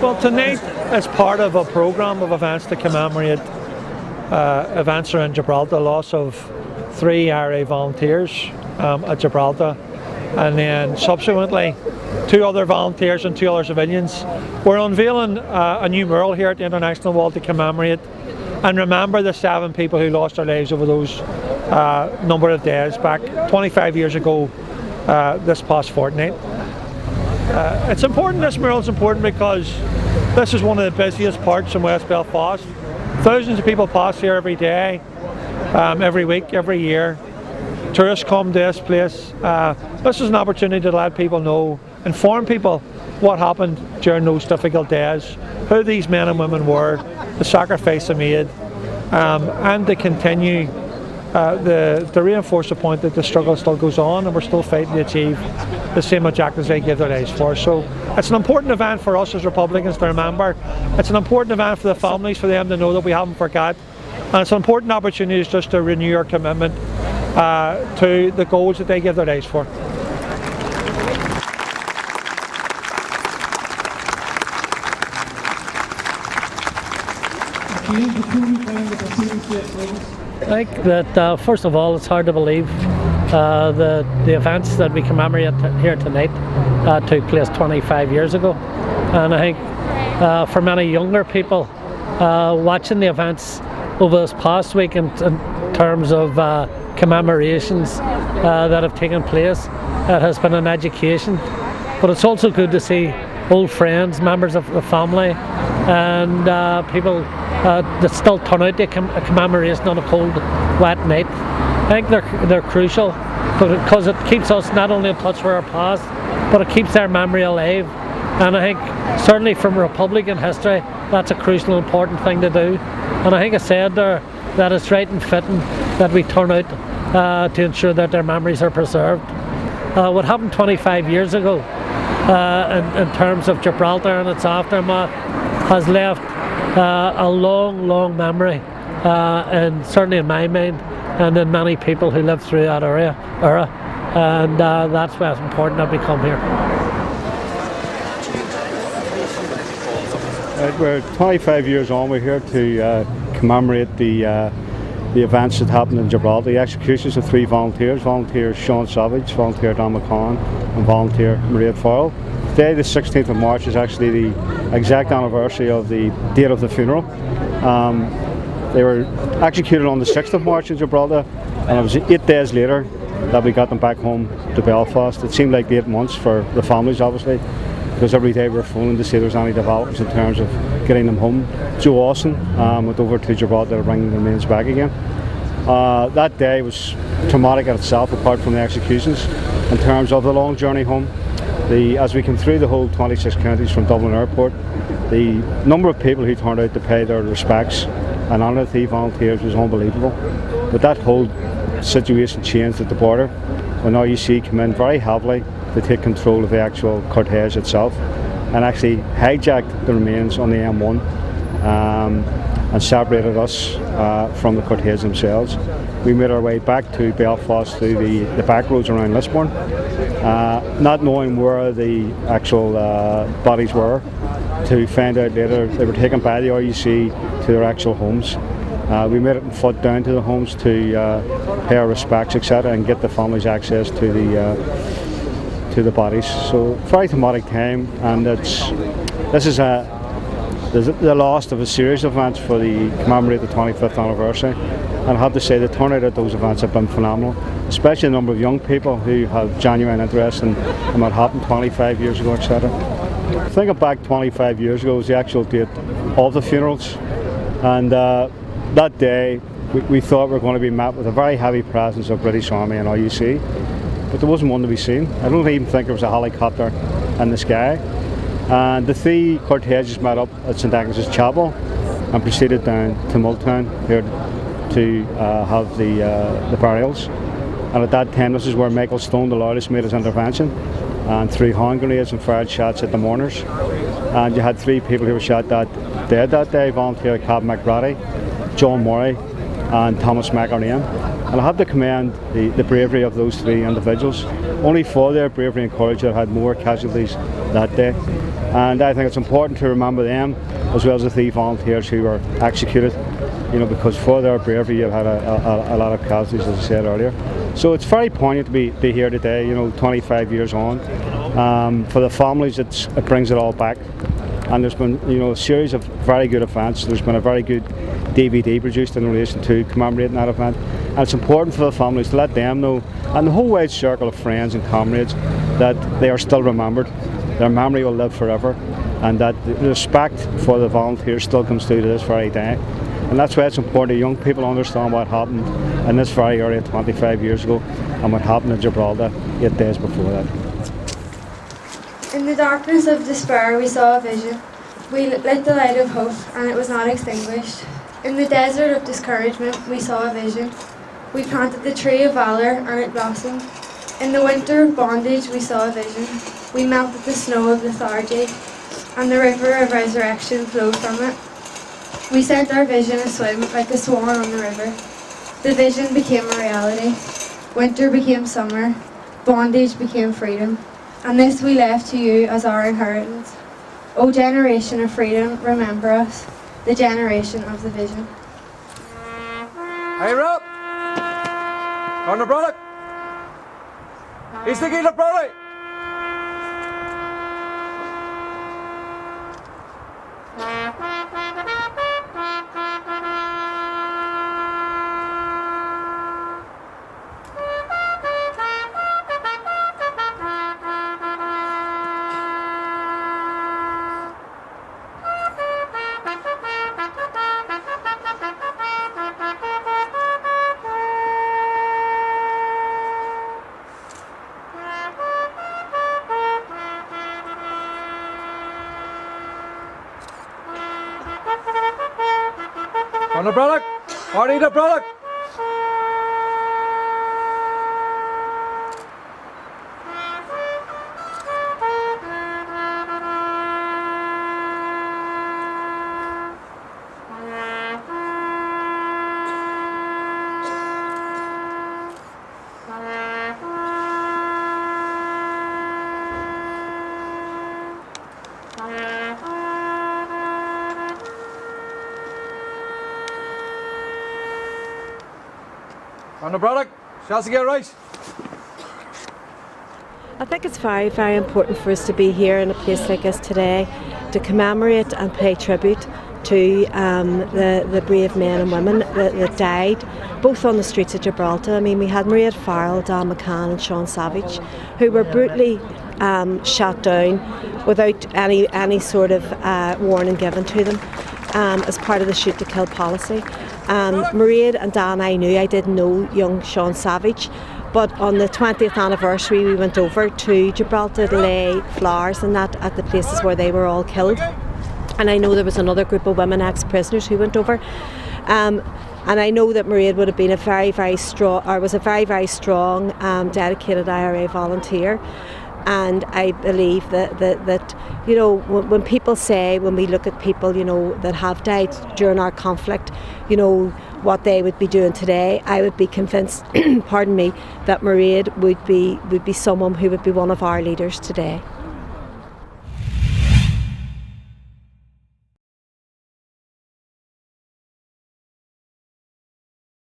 Well, tonight is part of a programme of events to commemorate events around Gibraltar, the loss of 3 IRA volunteers at Gibraltar, and then subsequently 2 other volunteers and 2 other civilians. We're unveiling a new mural here at the International Wall to commemorate and remember the 7 people who lost their lives over those number of days back 25 years ago this past fortnight. It's important, this mural is important because this is one of the busiest parts in West Belfast. Thousands of people pass here every day, every week, every year. Tourists come to this place. This is an opportunity to let people know, inform people what happened during those difficult days, who these men and women were, the sacrifice they made, and to continue to reinforce the point that the struggle still goes on and we're still fighting to achieve the same objectives they gave their lives for. So it's an important event for us as Republicans to remember. It's an important event for the families, for them to know that we haven't forgot. And it's an important opportunity just to renew our commitment to the goals that they gave their lives for. I think that first of all, it's hard to believe the events that we commemorate here tonight took place 25 years ago, and I think for many younger people watching the events over this past week in terms of commemorations that have taken place, it has been an education, but it's also good to see old friends, members of the family, and people that still turn out to a commemoration on a cold, wet night. I think they're crucial because it keeps us not only in touch with our past, but it keeps their memory alive. And I think certainly from Republican history, that's a crucial, important thing to do. And I think I said there that it's right and fitting that we turn out to ensure that their memories are preserved. What happened 25 years ago in terms of Gibraltar and its aftermath has left a long, long memory, and certainly in my mind and in many people who lived through that era. And that's why it's important that we come here. We're 25 years on. We're here to commemorate the events that happened in Gibraltar. The executions of 3 volunteers: volunteer Sean Savage, volunteer Dan McCann, and volunteer Mairead Farrell. Today, the 16th of March, is actually the exact anniversary of the date of the funeral. They were executed on the 6th of March in Gibraltar, and it was 8 days later that we got them back home to Belfast. It seemed like 8 months for the families, obviously, because every day we were phoning to see if there was any developments in terms of getting them home. Joe Austin went over to Gibraltar to bring the remains back again. That day was traumatic in itself, apart from the executions. In terms of the long journey home, as we came through the whole 26 counties from Dublin Airport, the number of people who turned out to pay their respects and honour the volunteers was unbelievable. But that whole situation changed at the border when RUC came in very heavily to take control of the actual cortege itself and actually hijacked the remains on the M1 and separated us from the cortege themselves. We made our way back to Belfast through the back roads around Lisburn, not knowing where the actual bodies were, to find out later they were taken by the RUC to their actual homes. We made it on foot down to the homes to pay our respects, etc., and get the families access to the bodies. So very traumatic time, and this is the last of a series of events for the commemorate the 25th anniversary. And I have to say the turnout at those events have been phenomenal, especially the number of young people who have genuine interest in what happened 25 years ago, etc. Thinking back 25 years ago was the actual date of the funerals, and that day we thought we were going to be met with a very heavy presence of British Army and RUC, but there wasn't one to be seen. I don't even think there was a helicopter in the sky. And the 3 corteges met up at St Agnes's Chapel and proceeded down to Milltown here to have the burials. And at that time, this is where Michael Stone, the loudest, made his intervention and threw hand grenades and fired shots at the mourners. And you had 3 people who were shot dead that day: volunteer Caoimhín Mac Brádaigh, John Murray and Thomas McErlean. And I have to commend the bravery of those three individuals. Only for their bravery and courage that had more casualties that day. And I think it's important to remember them, as well as the three volunteers who were executed, because for their bravery you've had a lot of casualties, as I said earlier. So it's very poignant to be here today, 25 years on. For the families, it brings it all back. And there's been a series of very good events. There's been a very good DVD produced in relation to commemorating that event. And it's important for the families to let them know, and the whole wide circle of friends and comrades, that they are still remembered. Their memory will live forever, and that the respect for the volunteers still comes through to this very day. And that's why it's important that young people understand what happened in this very area 25 years ago and what happened in Gibraltar 8 days before that. In the darkness of despair we saw a vision. We lit the light of hope and it was not extinguished. In the desert of discouragement we saw a vision. We planted the tree of valour and it blossomed. In the winter of bondage we saw a vision. We melted the snow of lethargy and the river of resurrection flowed from it. We sent our vision a swim like a swan on the river. The vision became a reality. Winter became summer. Bondage became freedom. And this we left to you as our inheritance. O generation of freedom, remember us, the generation of the vision. Hey Rob! On the product! He's thinking the product! On the product! Party the product! On the product, chance to get right. I think it's very, very important for us to be here in a place like this today to commemorate and pay tribute to the brave men and women that died, both on the streets of Gibraltar. I mean, we had Mairead Farrell, Dan McCann and Sean Savage, who were brutally shot down without any sort of warning given to them as part of the shoot to kill policy. Mairead and Dan I didn't know young Sean Savage, but on the 20th anniversary we went over to Gibraltar to lay flowers and that at the places where they were all killed. And I know there was another group of women ex-prisoners who went over. And I know that Mairead would have been a very, very strong, dedicated IRA volunteer. And I believe that when people say, when we look at people, that have died during our conflict, what they would be doing today, I would be convinced, pardon me, that Mairead would be someone who would be one of our leaders today.